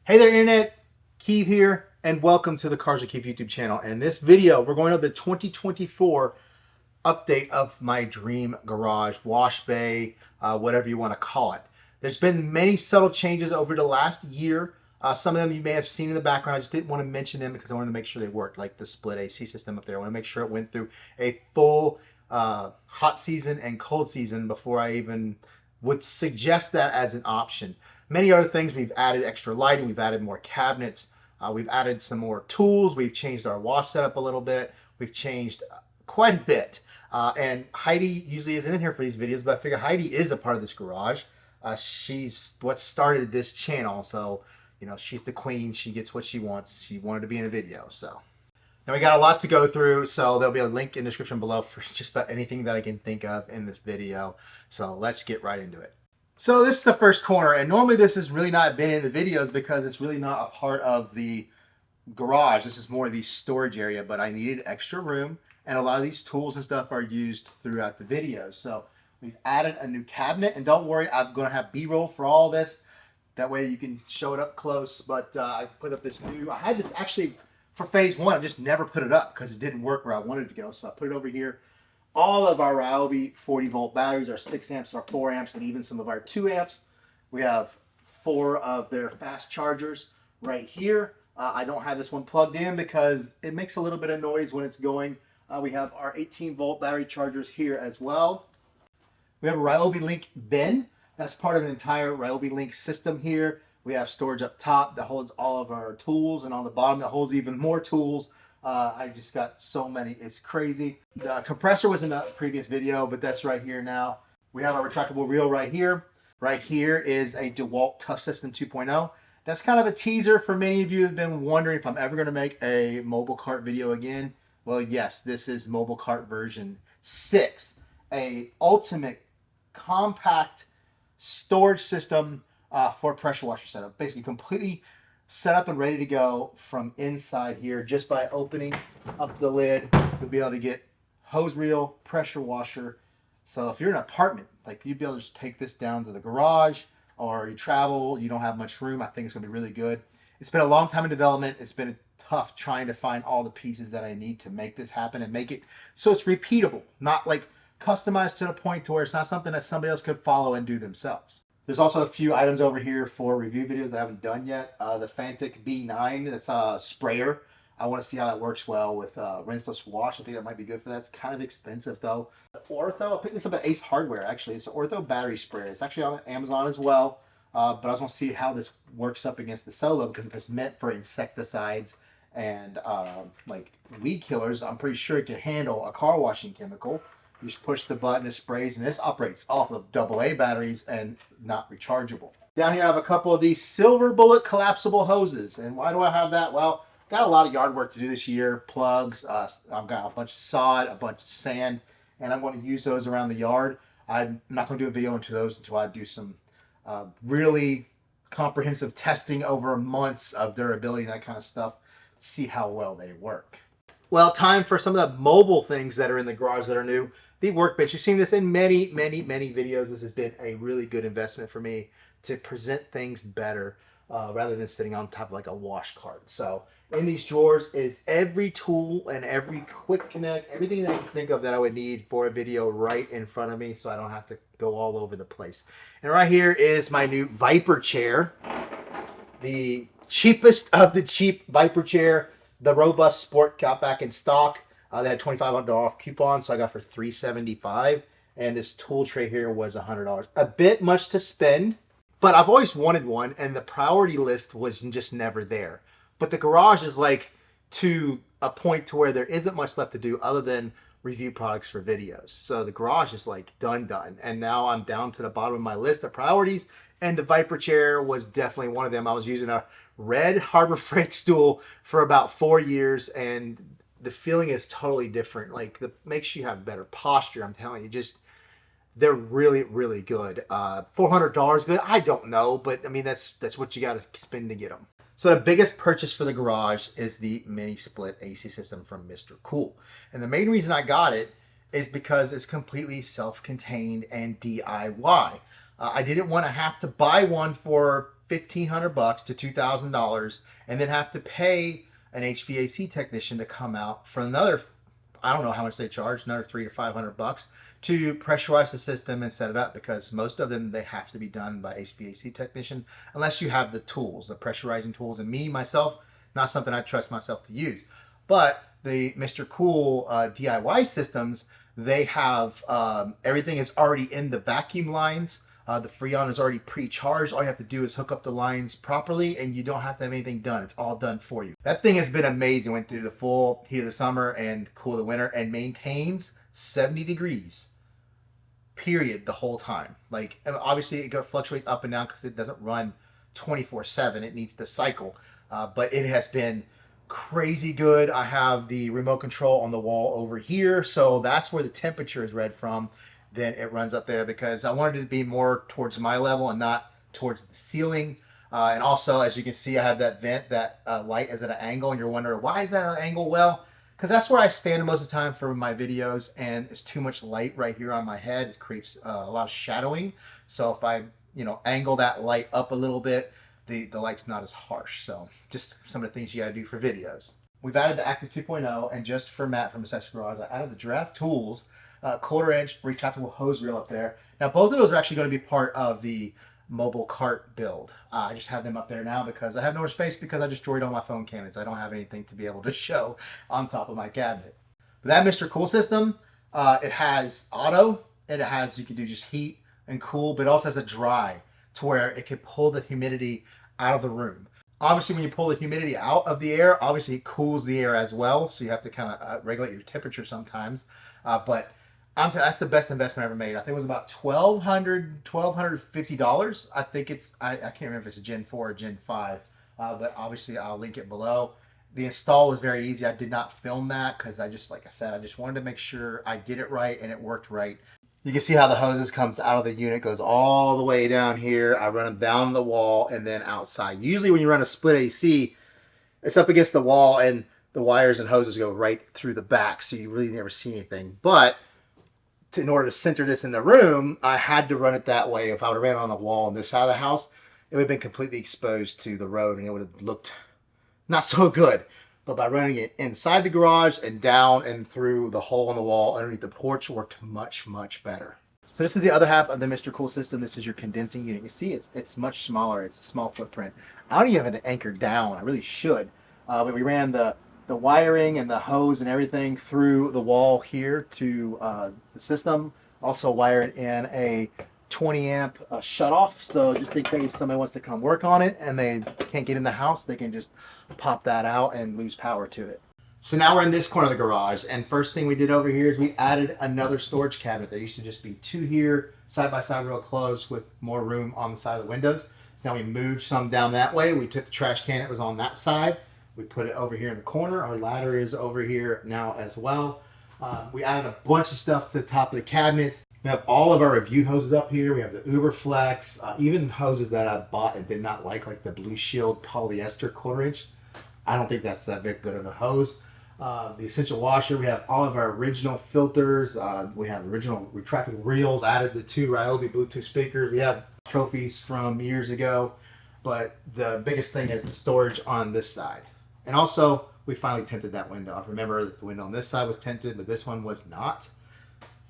Hey there, Internet. Keeve here, and welcome to the Cars with Keeve YouTube channel. And in this video, we're going over the 2024 update of my dream garage, wash bay, whatever you want to call it. There's been many subtle changes over the last year. Some of them you may have seen in the background. I just didn't want to mention them because I wanted to make sure they worked, like the split AC system up there. I want to make sure it went through a full hot season and cold season before I even would suggest that as an option. Many other things, we've added extra lighting, we've added more cabinets, we've added some more tools, we've changed our wash setup a little bit, we've changed quite a bit. And Heidi usually isn't in here for these videos, but I figure Heidi is a part of this garage. She's what started this channel, so you know, she's the queen, she gets what she wants. She wanted to be in a video, so. Now we got a lot to go through, so there'll be a link in the description below for just about anything that I can think of in this video. So let's get right into it. So this is the first corner, and normally this has really not been in the videos because it's really not a part of the garage. This is more the storage area, but I needed extra room, and a lot of these tools and stuff are used throughout the videos. So we've added a new cabinet, and don't worry, I'm going to have B-roll for all this. That way you can show it up close, but I put up this new, I had this actually for phase one, I just never put it up because it didn't work where I wanted it to go. So I put it over here. All of our Ryobi 40-volt batteries, our 6 amps, our 4 amps, and even some of our 2 amps. We have 4 of their fast chargers right here. I don't have this one plugged in because it makes a little bit of noise when it's going. We have our 18-volt battery chargers here as well. We have a Ryobi Link bin. That's part of an entire Ryobi Link system here. We have storage up top that holds all of our tools, and on the bottom that holds even more tools. I just got so many, it's crazy. The compressor was in a previous video, but that's right here now. We have our retractable reel right here. Right here is a DeWalt Tough System 2.0. That's kind of a teaser for many of you who have been wondering if I'm ever going to make a mobile cart video again. Well, yes, this is mobile cart version 6, a ultimate compact storage system for pressure washer setup. Basically completely set up and ready to go from inside here. Just by opening up the lid, you'll be able to get hose reel, pressure washer. So if you're in an apartment, like, you'd be able to just take this down to the garage, or you travel, you don't have much room. I think it's gonna be really good. It's been a long time in development. It's been tough trying to find all the pieces that I need to make this happen and make it so it's repeatable, not like customized to the point to where it's not something that somebody else could follow and do themselves. There's also a few items over here for review videos I haven't done yet. The Fantic B9, that's a sprayer. I want to see how that works well with rinseless wash. I think that might be good for that. It's kind of expensive though. The Ortho, I picked this up at Ace Hardware actually. It's an Ortho battery sprayer. It's actually on Amazon as well. But I just want to see how this works up against the Solo, because if it's meant for insecticides and like weed killers, I'm pretty sure it can handle a car washing chemical. You just push the button, it sprays, and this operates off of AA batteries and not rechargeable. Down here I have a couple of these Silver Bullet collapsible hoses. And why do I have that? Well, got a lot of yard work to do this year. Plugs, I've got a bunch of sod, a bunch of sand, and I'm going to use those around the yard. I'm not going to do a video into those until I do some really comprehensive testing over months of durability and that kind of stuff, see how well they work. Well, time for some of the mobile things that are in the garage that are new. The workbench. You've seen this in many, many, many videos. This has been a really good investment for me to present things better rather than sitting on top of like a wash cart. So in these drawers is every tool and every quick connect, everything that I can think of that I would need for a video right in front of me, so I don't have to go all over the place. And right here is my new Viper chair. The cheapest of the cheap Viper chair. The Robust Sport got back in stock. They had $2,500 off coupon, so I got for $375. And this tool tray here was $100. A bit much to spend, but I've always wanted one, and the priority list was just never there. But the garage is like to a point to where there isn't much left to do other than review products for videos. So the garage is like done. And now I'm down to the bottom of my list of priorities, and the Viper chair was definitely one of them. I was using a red Harbor Freight stool for about 4 years, and the feeling is totally different. Like, makes you have better posture. I'm telling you, just they're really, really good. $400 good? I don't know, but I mean that's what you got to spend to get them. So the biggest purchase for the garage is the mini split AC system from mrcool, and the main reason I got it is because it's completely self-contained and DIY. I didn't want to have to buy one for $1,500 to $2,000 and then have to pay an HVAC technician to come out for another, I don't know how much they charge, another $300 to $500 to pressurize the system and set it up, because most of them, they have to be done by HVAC technician unless you have the tools, the pressurizing tools. And myself, not something I trust myself to use. But the mrcool DIY systems, they have everything is already in the vacuum lines. The Freon is already pre-charged. All you have to do is hook up the lines properly and you don't have to have anything done. It's all done for you. That thing has been amazing. Went through the full heat of the summer and cool of the winter and maintains 70 degrees, period, the whole time. Like, obviously it fluctuates up and down because it doesn't run 24/7. It needs to cycle. But it has been crazy good. I have the remote control on the wall over here, so that's where the temperature is read from. Then it runs up there because I wanted it to be more towards my level and not towards the ceiling. And also, as you can see, I have that vent, that light is at an angle, and you're wondering, why is that at an angle? Well, because that's where I stand most of the time for my videos, and it's too much light right here on my head. It creates a lot of shadowing. So if I, angle that light up a little bit, the light's not as harsh. So just some of the things you gotta do for videos. We've added the Active 2.0, and just for Matt from Accessory Garage, I added the Draft Tools 1/4-inch retractable hose reel up there. Now both of those are actually going to be part of the mobile cart build. I just have them up there now because I have no more space, because I destroyed all my phone cabinets. I don't have anything to be able to show on top of my cabinet. But that mrcool system, it has auto, and it has, you can do just heat and cool, but it also has a dry to where it can pull the humidity out of the room. Obviously, when you pull the humidity out of the air, obviously it cools the air as well, so you have to kind of regulate your temperature sometimes. But that's the best investment I ever made. I think it was about $1,250. I think it's, I can't remember if it's a Gen 4 or Gen 5, but obviously I'll link it below. The install was very easy. I did not film that because like I said, I just wanted to make sure I did it right and it worked right. You can see how the hoses comes out of the unit, goes all the way down here. I run them down the wall and then outside. Usually when you run a split AC, it's up against the wall and the wires and hoses go right through the back, so you really never see anything. But in order to center this in the room, I had to run it that way. If I would have ran it on the wall on this side of the house, it would have been completely exposed to the road and it would have looked not so good. But by running it inside the garage and down and through the hole in the wall underneath the porch, worked much, much better. So this is the other half of the mrcool system. This is your condensing unit. You see it's much smaller. It's a small footprint. I don't even have it anchored down. I really should. But we ran the wiring and the hose and everything through the wall here to the system. Also wired in a 20 amp shutoff, so just in case somebody wants to come work on it and they can't get in the house, they can just pop that out and lose power to it. So now we're in this corner of the garage, and first thing we did over here is we added another storage cabinet. There used to just be two here, side by side, real close, with more room on the side of the windows. So now we moved some down that way. We took the trash can that was on that side, we put it over here in the corner. Our ladder is over here now as well. We added a bunch of stuff to the top of the cabinets. We have all of our review hoses up here. We have the Uber Flex, even hoses that I bought and did not like the Blue Shield polyester 1/4-inch. I don't think that's that big good of a hose. The essential washer, we have all of our original filters. We have original retractable reels, added the 2 Ryobi Bluetooth speakers. We have trophies from years ago, but the biggest thing is the storage on this side. And also, we finally tinted that window. I remember that the window on this side was tinted, but this one was not.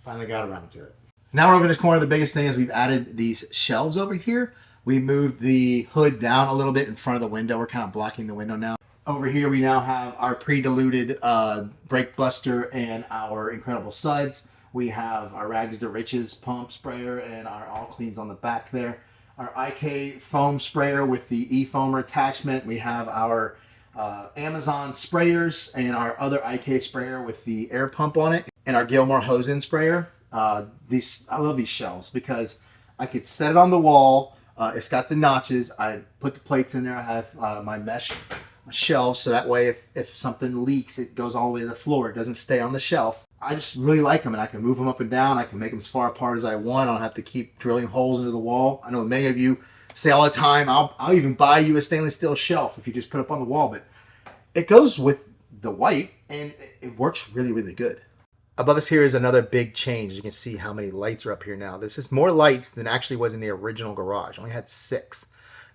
Finally got around to it. Now we're over in this corner. The biggest thing is we've added these shelves over here. We moved the hood down a little bit in front of the window. We're kind of blocking the window now. Over here we now have our pre-diluted brake buster and our incredible suds. We have our Rags to Riches pump sprayer and our All Cleans on the back there. Our IK foam sprayer with the e-foamer attachment. We have our Amazon sprayers and our other IK sprayer with the air pump on it, and our Gilmore hose-in sprayer. I love these shelves because I could set it on the wall. It's got the notches. I put the plates in there. I have my mesh shelves, so that way if something leaks, it goes all the way to the floor. It doesn't stay on the shelf. I just really like them, and I can move them up and down. I can make them as far apart as I want. I don't have to keep drilling holes into the wall. I know many of you say all the time, I'll even buy you a stainless steel shelf if you just put it up on the wall, but it goes with the white and it works really, really good. Above us here is another big change. You can see how many lights are up here now. This is more lights than actually was in the original garage. I only had 6.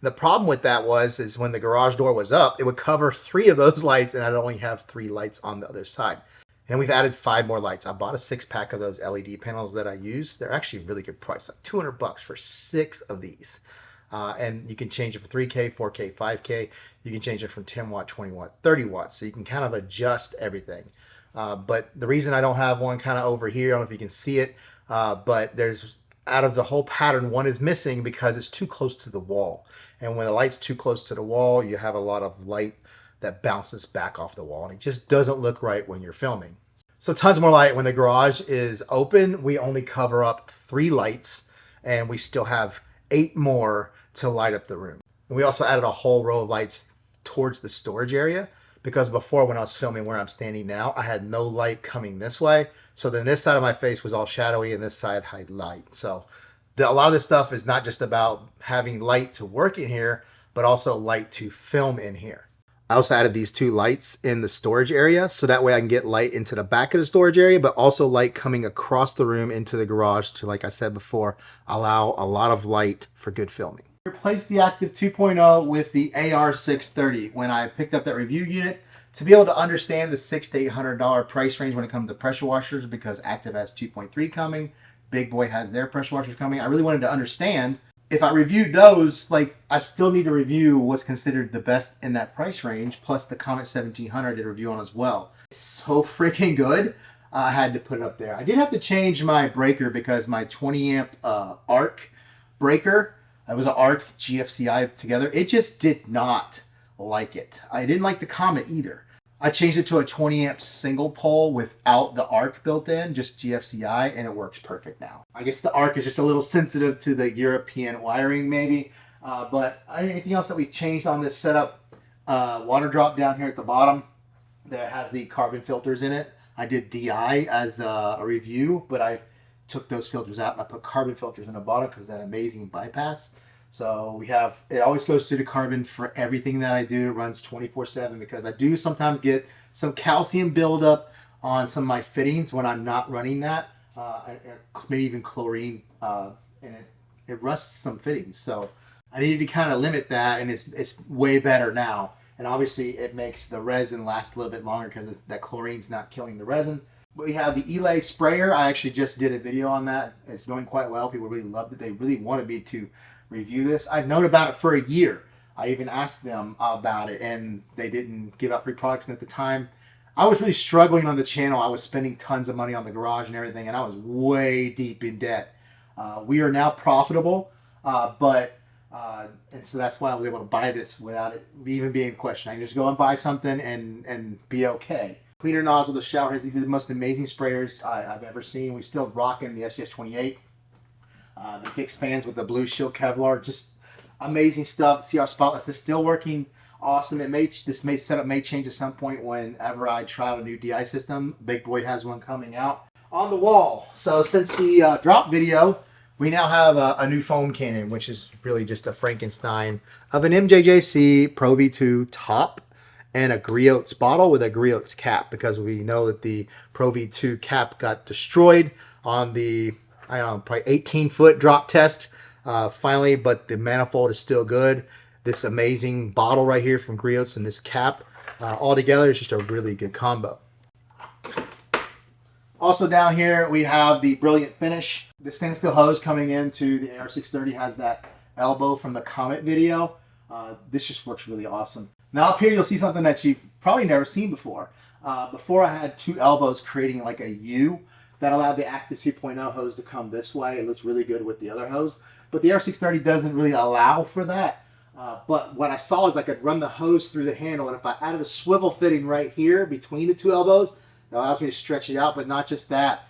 The problem with that is when the garage door was up, it would cover 3 of those lights, and I'd only have 3 lights on the other side. And we've added 5 more lights. I bought a 6-pack of those LED panels that I use. They're actually really good price, like $200 for 6 of these. And you can change it for 3K, 4K, 5K. You can change it from 10 watt, 20 watt, 30 watts. So you can kind of adjust everything. But the reason I don't have one kind of over here, I don't know if you can see it, but there's, out of the whole pattern, one is missing because it's too close to the wall. And when the light's too close to the wall, you have a lot of light that bounces back off the wall, and it just doesn't look right when you're filming. So tons more light. When the garage is open, we only cover up 3 lights, and we still have 8 more to light up the room. And we also added a whole row of lights towards the storage area, because before, when I was filming where I'm standing now, I had no light coming this way. So then this side of my face was all shadowy, and this side had light. So a lot of this stuff is not just about having light to work in here, but also light to film in here. I also added these 2 lights in the storage area, so that way I can get light into the back of the storage area, but also light coming across the room into the garage to, like I said before, allow a lot of light for good filming. I replaced the Active 2.0 with the AR630 when I picked up that review unit to be able to understand the $600 to $800 price range when it comes to pressure washers, because Active has 2.3 coming, Big Boy has their pressure washers coming. I really wanted to understand, if I reviewed those, like, I still need to review what's considered the best in that price range, plus the Comet 1700 I did a review on as well. It's so freaking good. I had to put it up there. I did have to change my breaker because my 20 amp arc breaker, it was an arc GFCI together, it just did not like it. I didn't like the Comet either. I changed it to a 20 amp single pole without the arc built in, just GFCI, and it works perfect now. I guess the arc is just a little sensitive to the European wiring maybe, but anything else that we changed on this setup, water drop down here at the bottom that has the carbon filters in it. I did DI as a review, but I took those filters out and I put carbon filters in the bottom because that amazing bypass. So we have, it always goes through the carbon for everything that I do. It runs 24/7 because I do sometimes get some calcium buildup on some of my fittings when I'm not running that. Maybe even chlorine, and it rusts some fittings. So I needed to kind of limit that, and it's way better now. And obviously it makes the resin last a little bit longer because that chlorine's not killing the resin. But we have the Elay sprayer. I actually just did a video on that. It's doing quite well. People really loved it. They really wanted me to review this. I've known about it for a year. I even asked them about it, and they didn't give out free products. And at the time, I was really struggling on the channel. I was spending tons of money on the garage and everything, and I was way deep in debt. We are now profitable, and so that's why I was able to buy this without it even being a question. I can just go and buy something and be okay. Cleaner nozzle, the shower heads. These are the most amazing sprayers I've ever seen. We still rocking the SGS-28. The fixed fans with the blue shield Kevlar, just amazing stuff. The CR Spotlights is still working awesome. This setup may change at some point whenever I try out a new DI system. Big Boy has one coming out. On the wall, so since the drop video, we now have a new foam cannon, which is really just a Frankenstein of an MJJC Pro V2 top and a Griots bottle with a Griots cap, because we know that the Pro V2 cap got destroyed on the, I don't know, probably 18-foot drop test finally, but the manifold is still good. This amazing bottle right here from Griots and this cap, all together is just a really good combo. Also down here we have the Brilliant Finish. The stainless steel hose coming into the AR630 has that elbow from the Comet video. This just works really awesome. Now up here you'll see something that you've probably never seen before. Before I had 2 elbows creating like a U that allowed the Active 2.0 hose to come this way. It looks really good with the other hose, but the AR630 doesn't really allow for that. But what I saw is I could run the hose through the handle, and if I added a swivel fitting right here between the 2 elbows, it allows me to stretch it out. But not just that,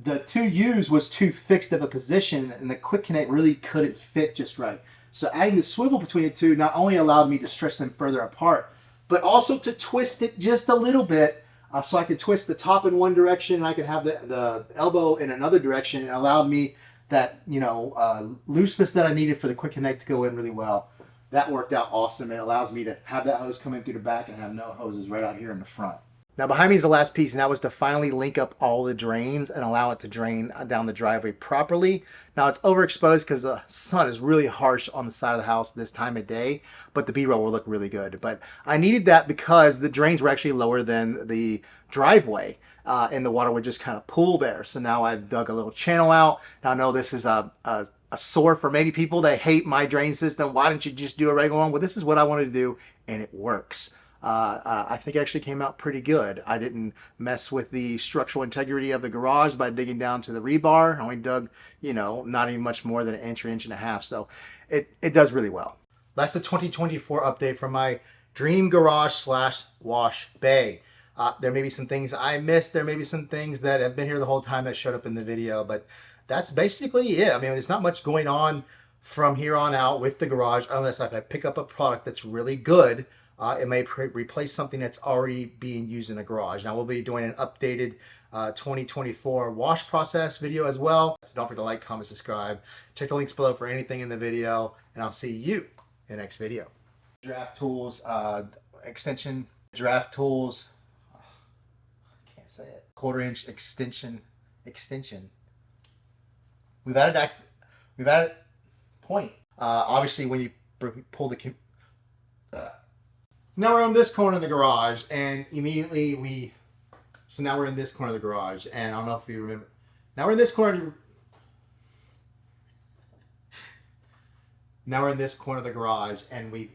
the 2 U's was too fixed of a position, and the quick connect really couldn't fit just right. So adding the swivel between the 2 not only allowed me to stretch them further apart, but also to twist it just a little bit, so I could twist the top in one direction and I could have the elbow in another direction. It allowed me that, you know, looseness that I needed for the quick connect to go in really well. That worked out awesome. It allows me to have that hose come in through the back and have no hoses right out here in the front. Now behind me is the last piece, and that was to finally link up all the drains and allow it to drain down the driveway properly. Now it's overexposed because the sun is really harsh on the side of the house this time of day, but the B-roll will look really good. But I needed that because the drains were actually lower than the driveway, and the water would just kind of pool there. So now I've dug a little channel out. Now I know this is a sore for many people. They hate my drain system. Why don't you just do a regular one? Well, this is what I wanted to do, and it works. I think it actually came out pretty good. I didn't mess with the structural integrity of the garage by digging down to the rebar. I only dug, you know, not even much more than an inch or inch and a half. So it does really well. That's the 2024 update from my dream garage slash wash bay. There may be some things I missed. There may be some things that have been here the whole time that showed up in the video, but that's basically it. I mean, there's not much going on from here on out with the garage unless if I pick up a product that's really good. It may replace something that's already being used in a garage. Now we'll be doing an updated 2024 wash process video as well. So don't forget to like, comment, subscribe. Check the links below for anything in the video, and I'll see you in the next video. Draft tools, extension, draft tools, I can't say it. 1/4 inch extension. We've added point. Obviously when you pull the now we're on this corner of the garage, and immediately so now we're in this corner of the garage, and I don't know if you remember. Now we're in this corner. Now we're in this corner of the garage, and the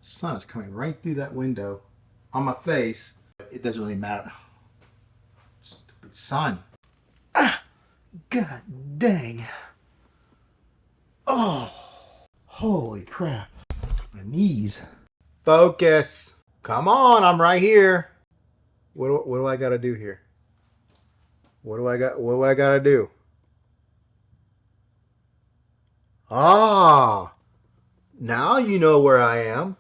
sun is coming right through that window on my face. It doesn't really matter. Stupid sun. Ah, god dang. Oh. Holy crap. My knees. Focus. Come on, I'm right here. What do I gotta do here? What do I gotta do? Ah. Now you know where I am.